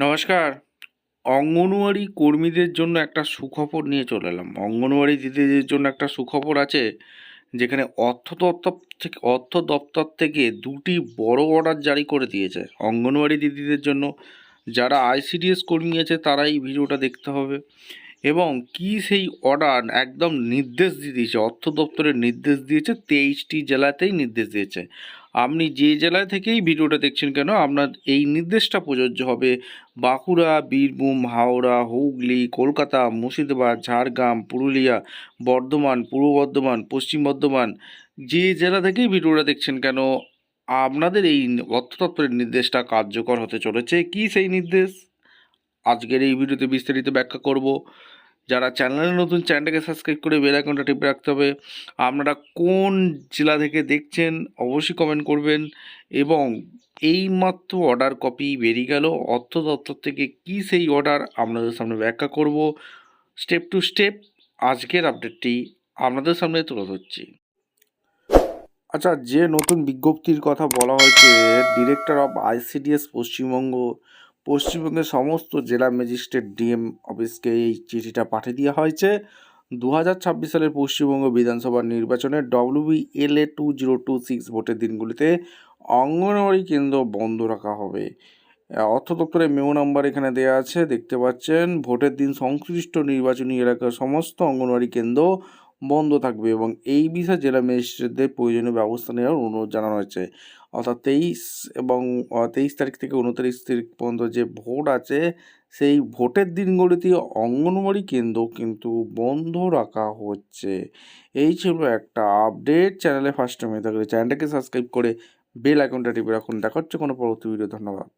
নমস্কার। অঙ্গনওয়াড়ি কর্মীদের জন্য একটা সুখবর নিয়ে চলে এলাম। অঙ্গনওয়াড়ি দিদিদের জন্য একটা সুখবর আছে, যেখানে অর্থ দপ্তর থেকে দুটি বড় অর্ডার জারি করে দিয়েছে অঙ্গনওয়াড়ি দিদিদের জন্য। যারা আইসিডিএস কর্মী আছে তারা এই ভিডিওটা দেখতে হবে। এবং কি সেই অর্ডার একদম নির্দেশ দিয়ে দিয়েছে, অর্থ দপ্তরের নির্দেশ দিয়েছে, 23টি জেলাতেই নির্দেশ দিয়েছে। আপনি যে জেলা থেকেই ভিডিওটা দেখছেন কেন, আপনার এই নির্দেশটা প্রযোজ্য হবে বাঁকুড়া, বীরভূম, হাওড়া, হুগলি, কলকাতা, মুর্শিদাবাদ, ঝাড়গ্রাম, পুরুলিয়া, বর্ধমান, পূর্ব বর্ধমান, পশ্চিম বর্ধমান, যে জেলা থেকেই ভিডিওটা দেখছেন কেন, আপনাদের এই অর্থ দপ্তরের নির্দেশটা কার্যকর হতে চলেছে। কি সেই নির্দেশ, আজকের এই ভিডিওতে বিস্তারিত ব্যাখ্যা করব। যারা চ্যানেলে নতুন, চ্যানেলটাকে সাবস্ক্রাইব করে বেল আইকনটা টিপে রাখতে হবে। আপনারা কোন জেলা থেকে দেখছেন অবশ্যই কমেন্ট করবেন। এবং এইমাত্র অর্ডার কপি বেরিয়ে গেল অর্থ দপ্তর থেকে। কি সেই অর্ডার আপনাদের সামনে ব্যাখ্যা করব স্টেপ টু স্টেপ। আজকের আপডেটটি আপনাদের সামনে তুলে ধরছি। আচ্ছা, যে নতুন বিজ্ঞপ্তির কথা বলা হয়েছে, ডিরেক্টর অফ আইসিডিএস পশ্চিমবঙ্গের সমস্ত জেলা ম্যাজিস্ট্রেট ডিএম অফিসকে এই চিঠিটা পাঠিয়ে দেওয়া হয়েছে। 2026 সালের পশ্চিমবঙ্গ বিধানসভা নির্বাচনে WBLA 2026 ভোটের দিনগুলিতে অঙ্গনওয়াড়ি কেন্দ্র বন্ধ রাখা হবে। অর্থ দপ্তরের মেমো নাম্বার এখানে দেওয়া আছে, দেখতে পাচ্ছেন। ভোটের দিন সংশ্লিষ্ট নির্বাচনী এলাকার সমস্ত অঙ্গনওয়াড়ি কেন্দ্র বন্ধ থাকবে এবং এই বিষয়ে জেলা ম্যাজিস্ট্রেটদের প্রয়োজনীয় ব্যবস্থা নেওয়ার অনুরোধ জানানো হয়েছে। অর্থাৎ 23 তারিখ থেকে 29 তারিখ পর্যন্ত যে ভোট আছে, সেই ভোটের দিনগুলিতে অঙ্গনওয়াড়ি কেন্দ্র কিন্তু বন্ধ রাখা হচ্ছে। এই ছিল একটা আপডেট। চ্যানেলে ফার্স্ট টাইম হয়ে থাকলে চ্যানেলটাকে সাবস্ক্রাইব করে বেল আইকনটা টিপে রাখুন। দেখা হচ্ছে কোনো পরবর্তী ভিডিও। ধন্যবাদ।